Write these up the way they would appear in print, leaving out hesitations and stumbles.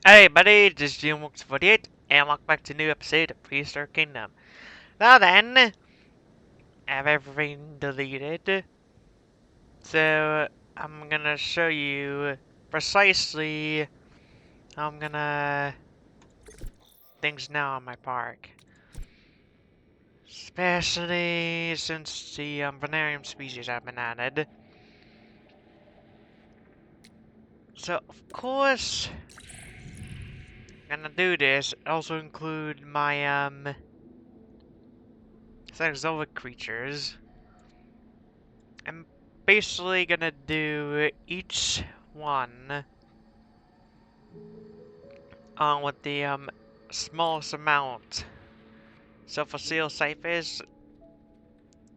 Hey buddy, this is GMWorks48, and welcome back to a new episode of Prehistoric Kingdom. Now then, I have everything deleted, so I'm gonna show you precisely how I'm gonna things now on my park. Especially since the Venarium species have been added. So, of course, I'm gonna do this, also include my, exotic creatures. I'm basically gonna do each one with the smallest amount. So for Coelophysis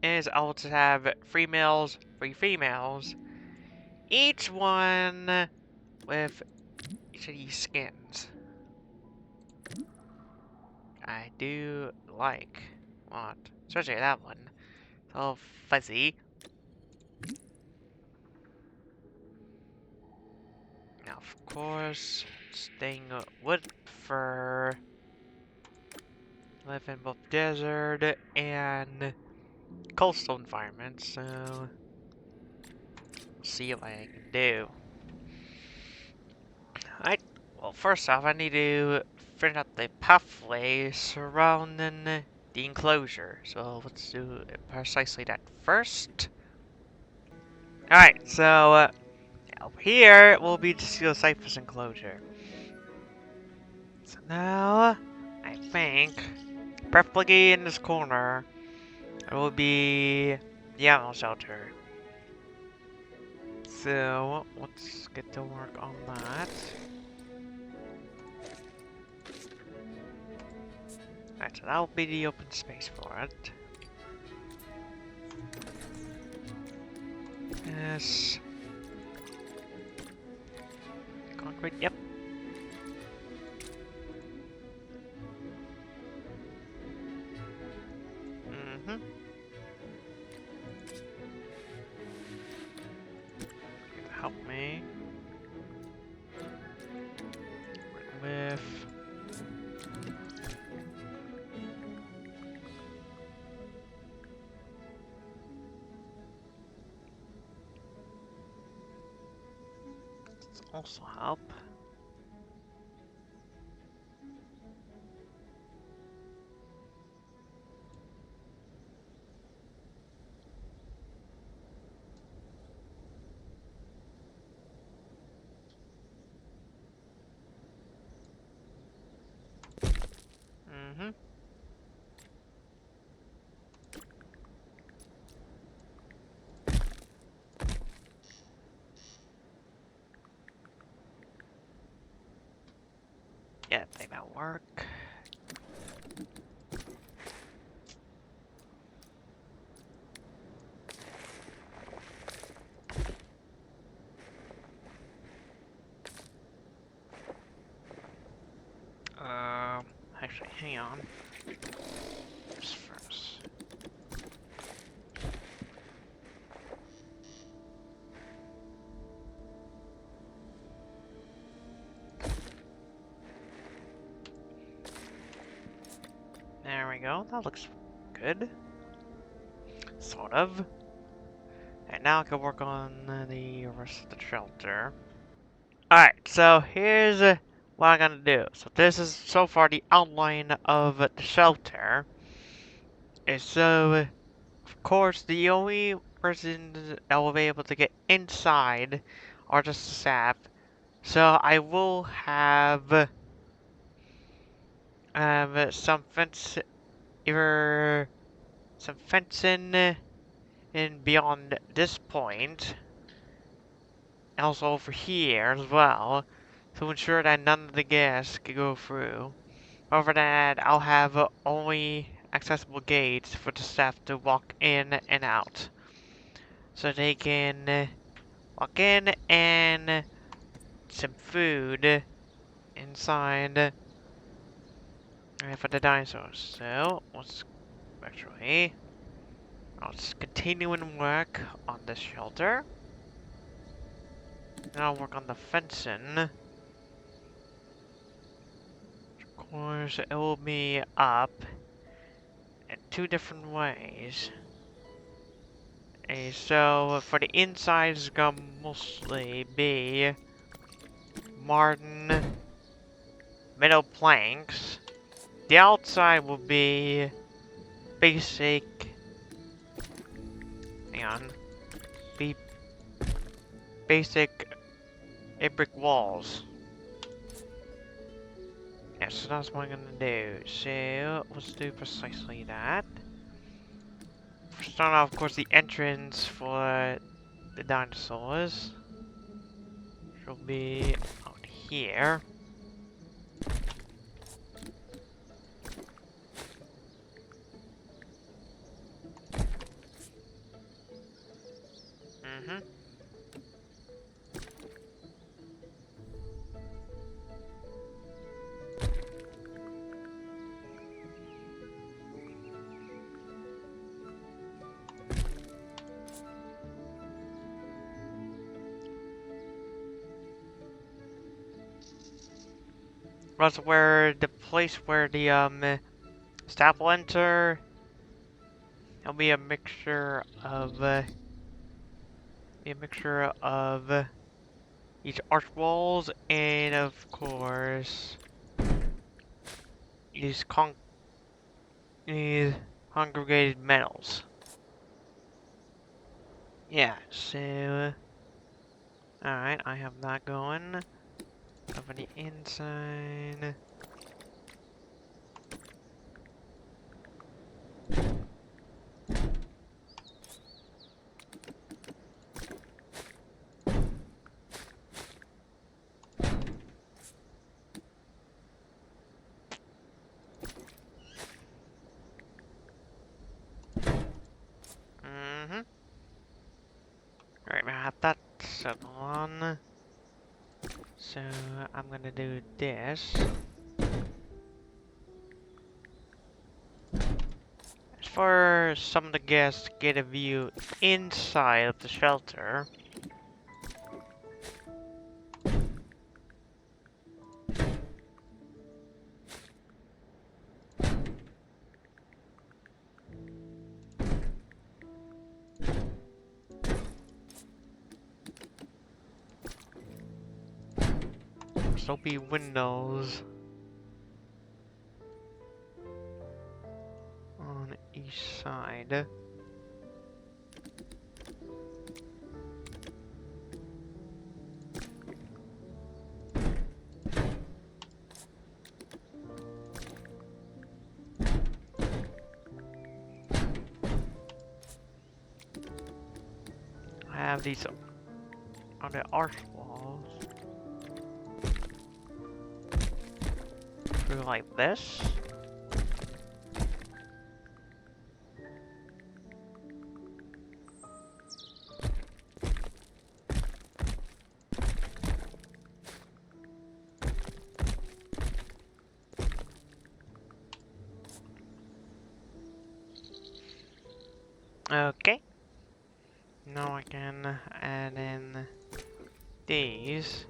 is able to have 3 males, 3 females, each one with each of these skins. I do like what, especially that one. It's all fuzzy. Now, of course, staying wood for live in both desert and coastal environments, so see what I can do. Alright, well first off I need to finish up the pathway surrounding the enclosure, so let's do precisely that first. Alright, so over here will be the Coelophysis enclosure. So now, I think, preferably in this corner, it will be the animal shelter. So, let's get to work on that. Alright, so that'll be the open space for it. Yes. Concrete, yep. Mm-hmm. Help me. With... also help. Mm-hmm. Yeah, I think that'll work. Actually, hang on. Just first. There we go. That looks good. Sort of. And now I can work on the rest of the shelter. Alright, so here's what I'm gonna do. So this is so far the outline of the shelter. And so, of course, the only persons that will be able to get inside are just the staff. So I will have some fence, either some fencing in beyond this point, and also over here as well, to ensure that none of the guests can go through. Over that, I'll have only accessible gates for the staff to walk in and out, so they can walk in and some food inside for the dinosaurs. So let's actually I'll just continue and work on the shelter. And I'll work on the fencing. course, it will be up in two different ways. So for the inside, it's gonna mostly be modern metal planks. The outside will be basic. Hang on. Be basic brick walls. Yeah, so that's what I'm gonna do. So let's do precisely that. For start off, of course, the entrance for the dinosaurs should be out here. Mm-hmm. That's where the place where the staff will enter. It'll be a mixture of each arch walls and of course these congregated metals. Yeah, so alright, I have that going. Over the inside. Mm-hmm. Alright, I have that set on. So I'm gonna do this. As for some of the guests get a view inside of the shelter. There'll be windows on each side. I have these on the arch walls. Through like this. Okay. Now I can add in these.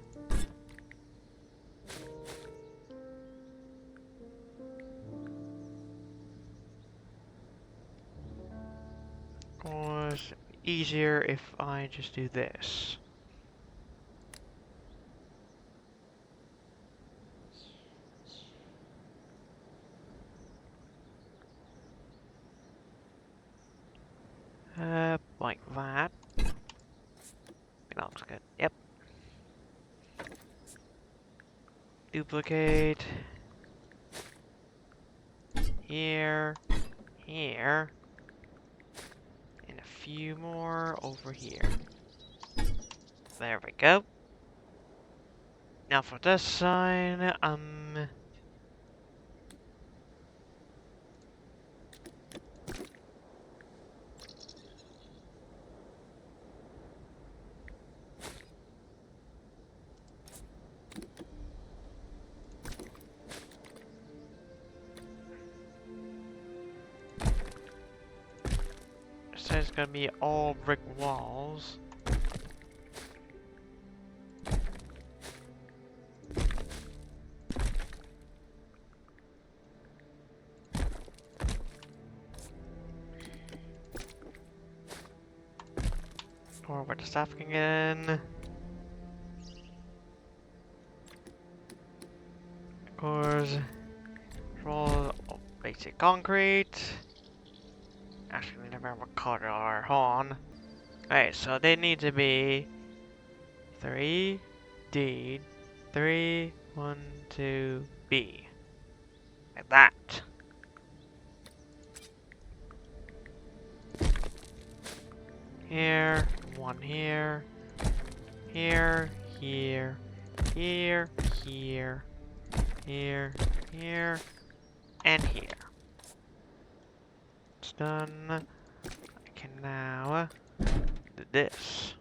Of course, easier if I just do this. Like that. That looks good. Yep. Duplicate. Here. Here. And a few more over here. There we go. Now for this side, so it's gonna be all brick walls. Or where the staff can get in. Of course, roll basic concrete. Actually, we never have a color our horn. Alright, so they need to be 3D, 3, 1, 2, B. Like that. Here, one here, here, here, here, here, here, here, and here. It's done. I can now do this.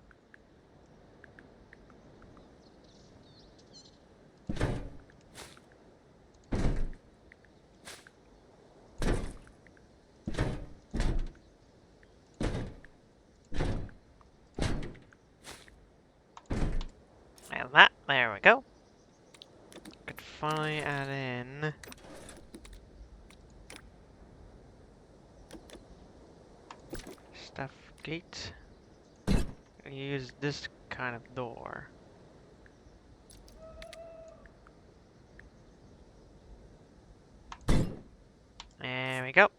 And that, there we go. Could finally add in stuff gate. Use this kind of door. There we go.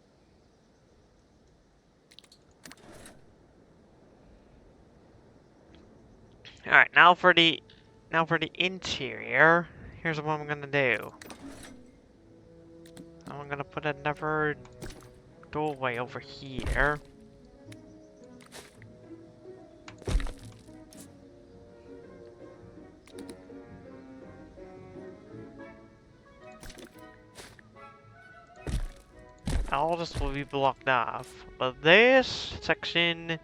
Alright, now for the interior. Here's what I'm gonna do. I'm gonna put another doorway over here. All this will be blocked off, but this section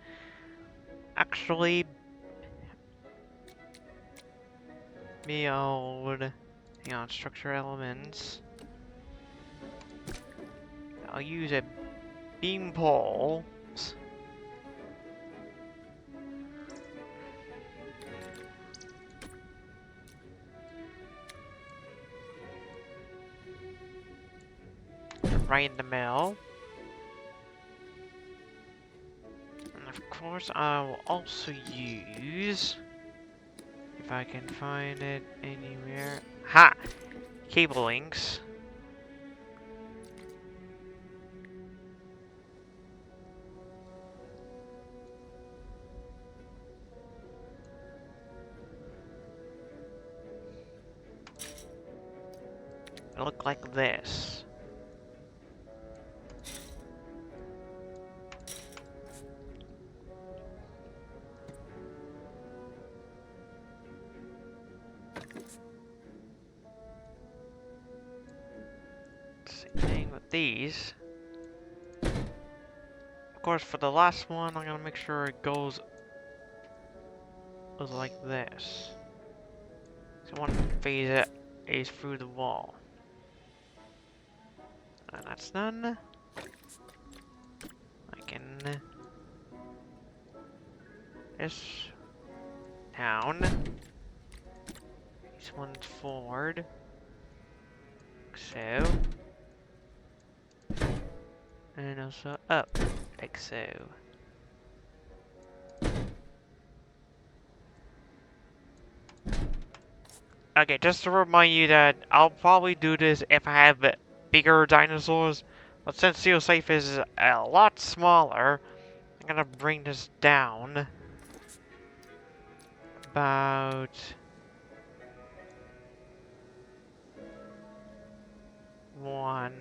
actually be old, structure elements. I'll use a beam pole. Right in the middle. And of course, I will also use, if I can find it anywhere, ha! Cable links. It look like this. Same thing with these. Of course, for the last one, I'm gonna make sure it goes like this. So one phase is through the wall. And that's done. I can this down. This one's forward. Like so. And also up, like so. Okay, just to remind you that I'll probably do this if I have bigger dinosaurs, but since Seal Safe is a lot smaller, I'm gonna bring this down about 1,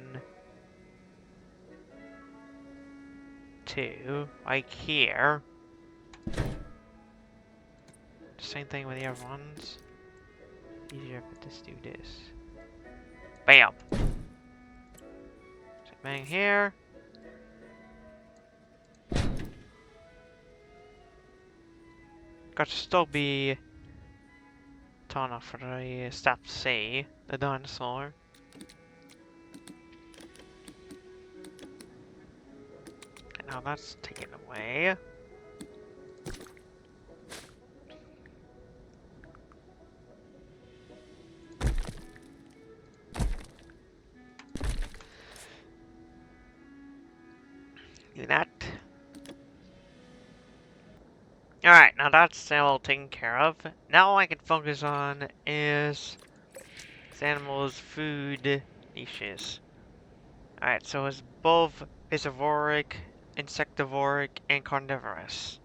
2, like here. Same thing with the other ones. Easier if I just do this. Bam! So bang here. Got to still be tall enough for the staff to see the dinosaur. And now that's taken away. Do that. Alright, now that's all taken care of. Now all I can focus on is this animal's food niches. Alright, so it's both piscivoric, insectivoric, and carnivorous.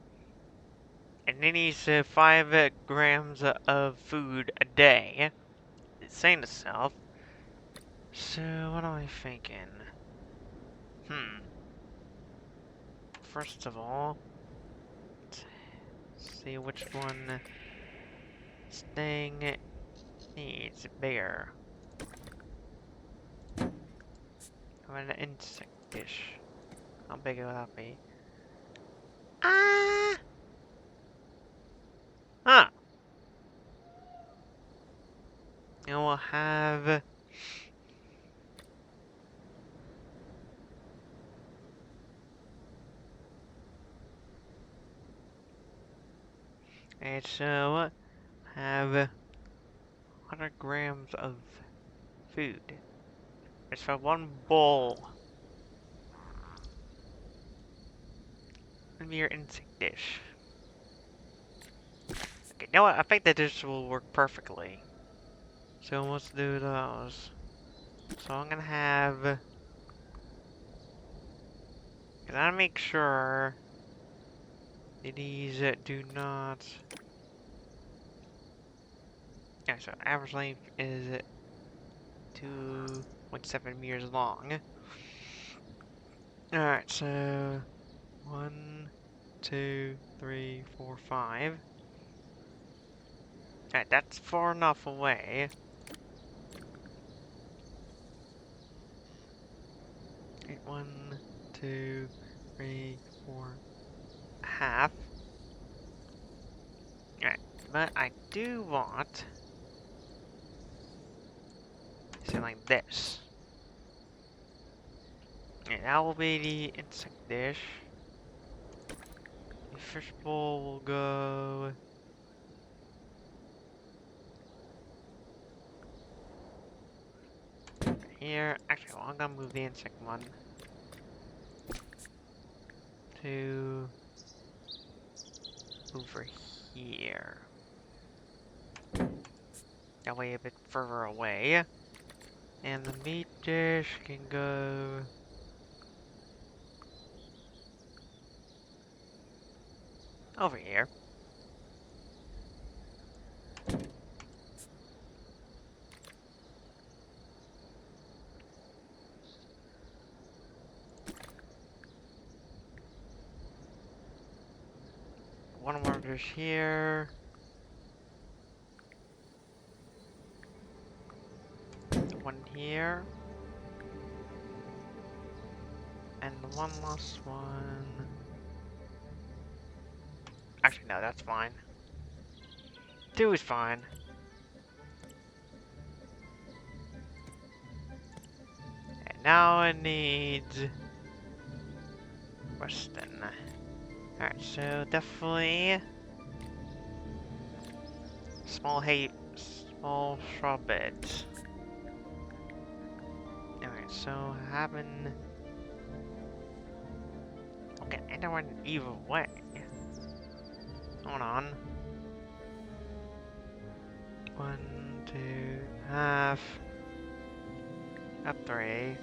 And it needs 5 grams of food a day. It's saying itself. So, what am I thinking? First of all, let's see which one this thing needs bigger. How about an insect dish? How big will that be? Ah! Huh. And we'll have... And so, have 100 grams of food. It's for 1 bowl. Give me your insect dish. Okay, you know what? I think that this will work perfectly. So let's do those. So I'm gonna have... I gotta make sure that these do not... Yeah, so average length is 2.7 meters long. Alright, so 1, 2, 3, 4, 5. Alright, that's far enough away. Okay, 1, 2, 3, 4, half. Alright, but I do want something like this. And that will be the insect dish. The fish bowl will go... here. Actually, well, I'm gonna move the insect one to over here. That way a bit further away. And the meat dish can go... over here. One more dish here. One here. And one last one. Actually, no, that's fine. 2 is fine. And now it needs... Weston. Alright, so definitely... small shrub beds. Alright, so having... okay, anyone either way. Hold on. 1, 2, half. Up 3.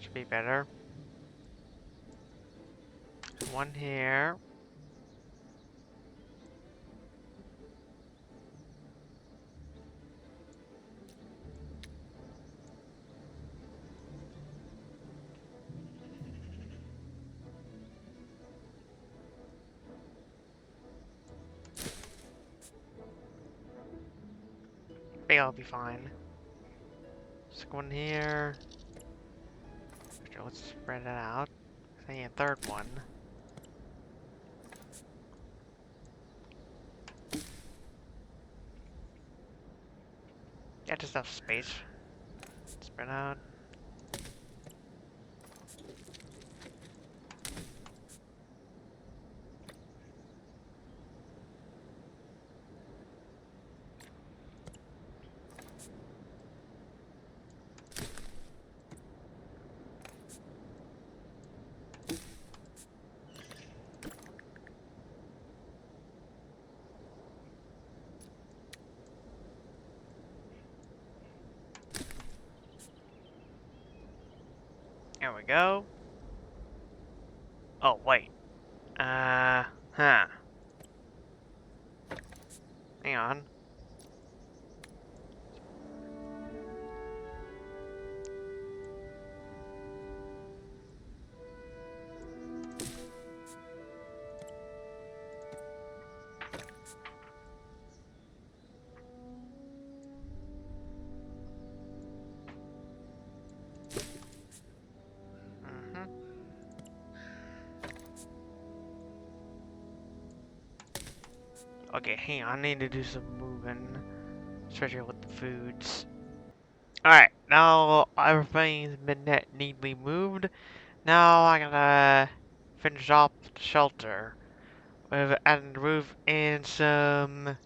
Should be better. 1 here. I think I'll be fine. Just 1 here. Okay, let's spread it out. I need a 3rd one. Yeah, just enough space. Spread out. There we go. Oh, wait. Huh. Hang on. Okay, hang on. I need to do some moving, especially with the foods. Alright, now everything's been neatly moved. Now I gotta finish off the shelter with adding the roof and some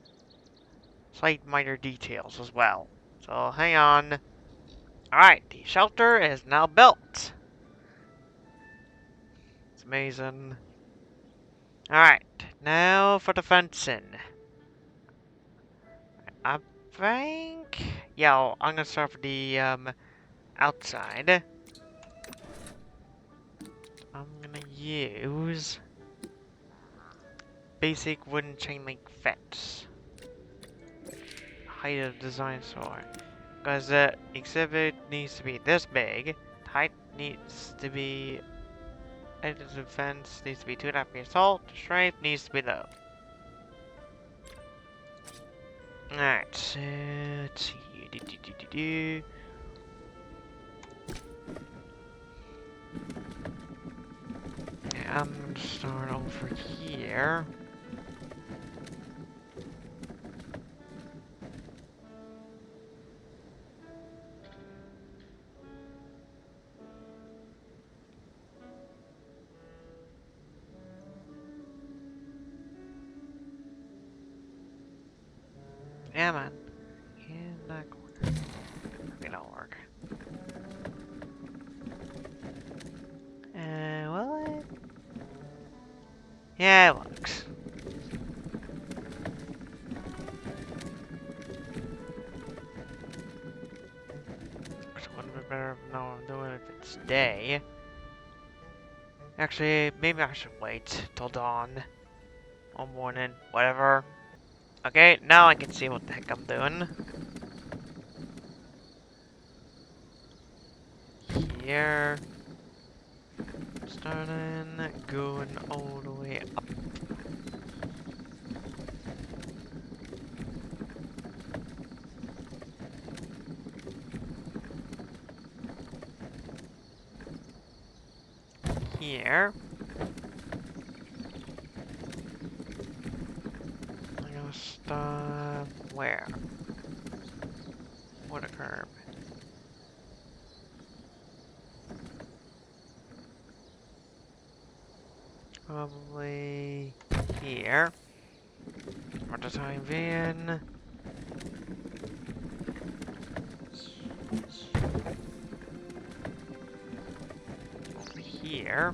slight minor details as well. So hang on. Alright, the shelter is now built. It's amazing. Alright, now for the fencing. I think... Yeah, I'm gonna start with the outside. I'm gonna use basic wooden chain link fence. Height of design sword. Because the exhibit needs to be this big. Height needs to be... Height of the fence needs to be 2.5 meters tall. The strength needs to be low. Alright, so let's see. I'm gonna start over here. Yeah, man. In that corner. It don't work. Will it? Yeah, it works. It would be better if no I'm doing it if it's day. Actually, maybe I should wait till dawn. Or morning, whatever. Okay, now I can see what the heck I'm doing. Here. Starting, going all the way up. Here. I'm gonna stop where? What a curb. Probably here. For the time being. Over here.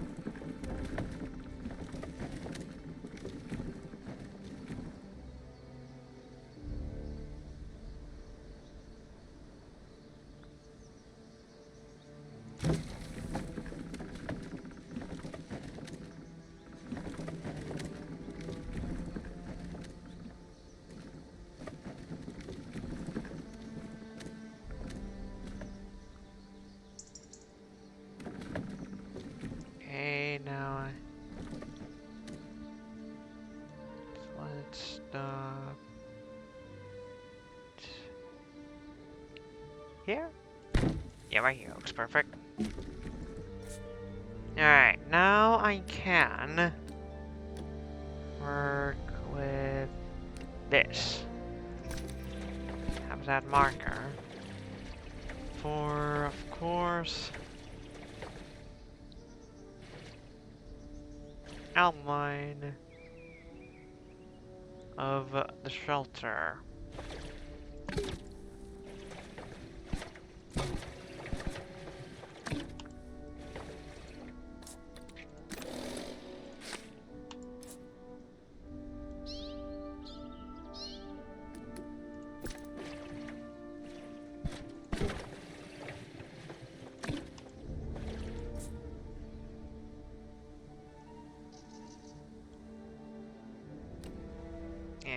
Okay, now let's stop here. Yeah, right here looks perfect. Alright, now I can work with this. Have that marker for, of course, outline of the shelter.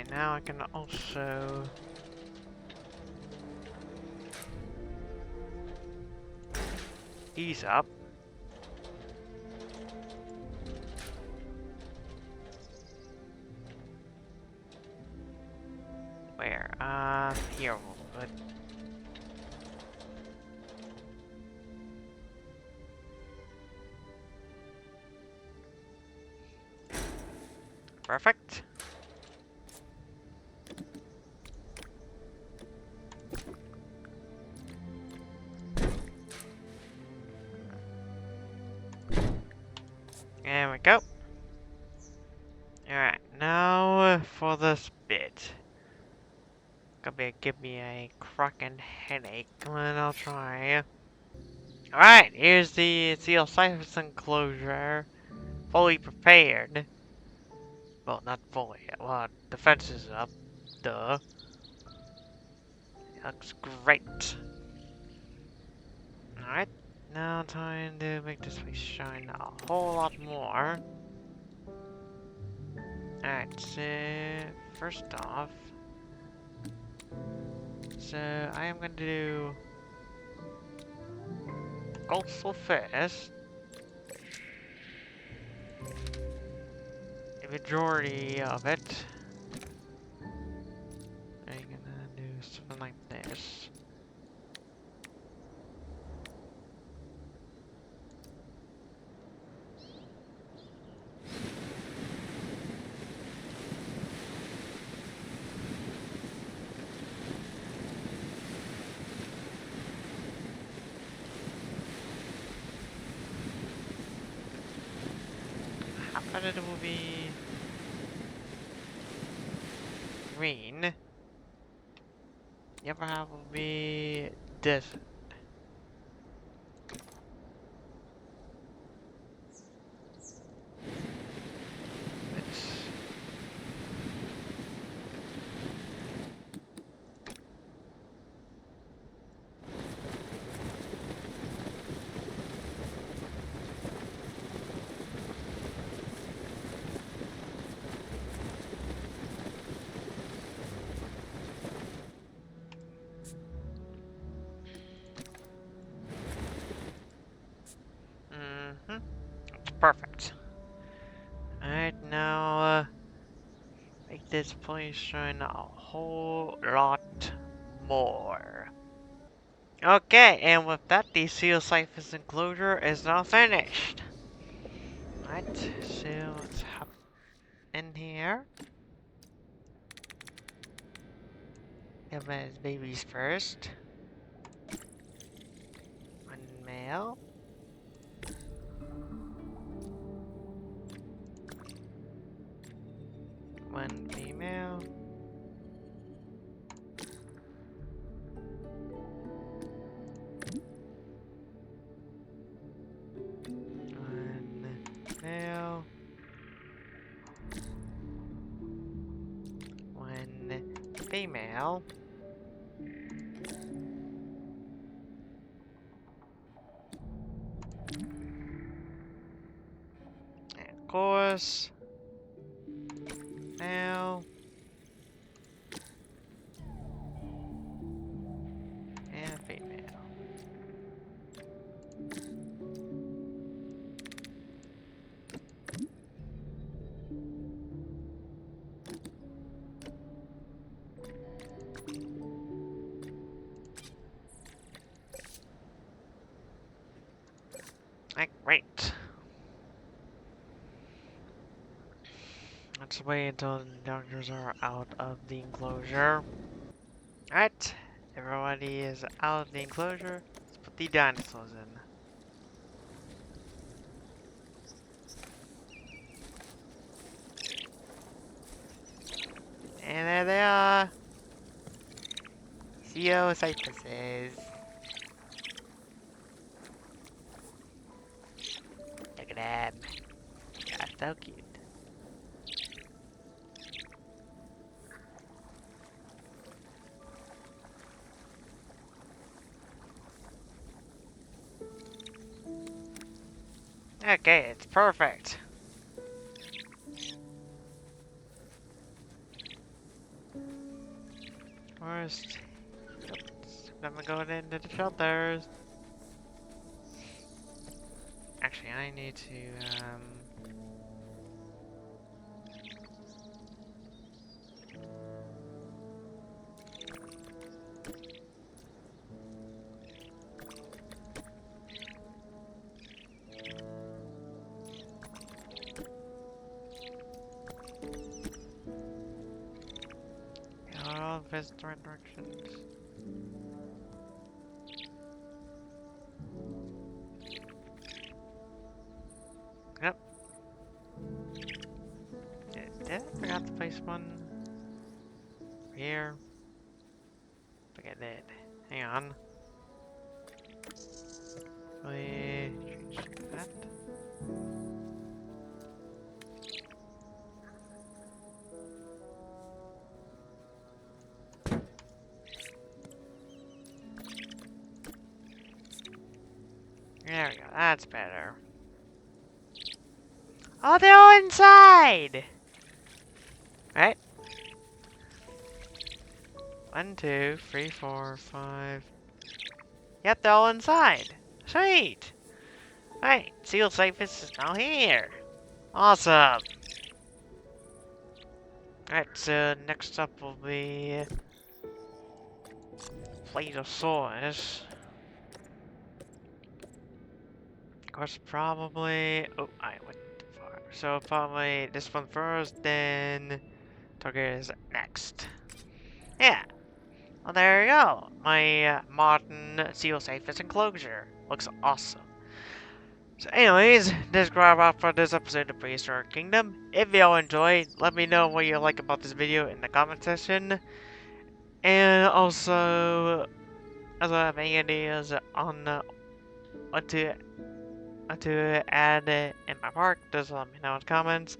Okay, now I can also... ease up. Where? Here a little bit. Perfect. There we go. Alright, now for this bit. Give me a cracking headache. Come on, I'll try. Alright, here's the Coelophysis enclosure. Fully prepared. Well, not fully. Well, the fence is up. Duh. It looks great. Alright, now time to make this place shine a whole lot more. Alright, so first off, so I am going to do Coelophysis. The majority of it. I'm gonna do something like this. How about it will be green? The other half will be this. It's it's perfect. Alright, now make this place shine a whole lot more. Okay, and with that, the Coelophysis enclosure is now finished. Alright, so let's hop in here. Give his babies first. One male. One female. One male. One female. And of course, male. And female. Great. Let's wait until the doctors are out of the enclosure. Alright, everybody is out of the enclosure. Let's put the dinosaurs in. And there they are. Coelophysis. Look at them. Yeah, so cute. Okay, it's perfect. first. Then we're going into the shelters. Actually, I need to, all visit the right directions. Yep. Did I forgot to place one here? I think I did. Hang on. We change that. There we go. That's better. Oh, they're all inside! Right? 1, 2, 3, 4, 5. Yep, they're all inside. Sweet! Right, Coelophysis is now here. Awesome! Alright, so next up will be Prehistoric. Of course, probably. Oh, I went too far. So probably this one first, then Target is next. Yeah. Well, there you go. My modern Coelophysis enclosure looks awesome. So, anyways, this is wrap up for this episode of Prehistoric Kingdom. If y'all enjoyed, let me know what you like about this video in the comment section. And also, as I have any ideas on what to add in my park, just let me know in the comments.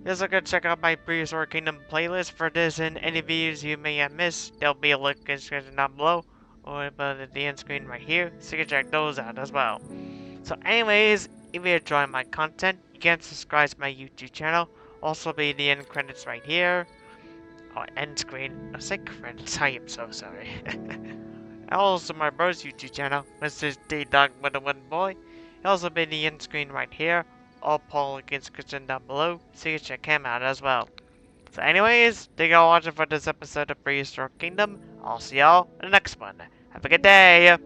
Just go check out my Prehistoric Kingdom playlist for this and any videos you may have missed. There'll be a link in the description down below or above at the end screen right here, so you can check those out as well. So anyways, if you enjoy my content, you can subscribe to my YouTube channel. Also be the end credits right here. Oh, end screen. I said credits. I am so sorry. Also my brother's YouTube channel, Mr. D-Dog with a Wooden Boy. Also be the end screen right here. All Paul in the description down below, so you can check him out as well. So anyways, thank y'all for watching for this episode of Prehistoric Kingdom. I'll see y'all in the next one. Have a good day!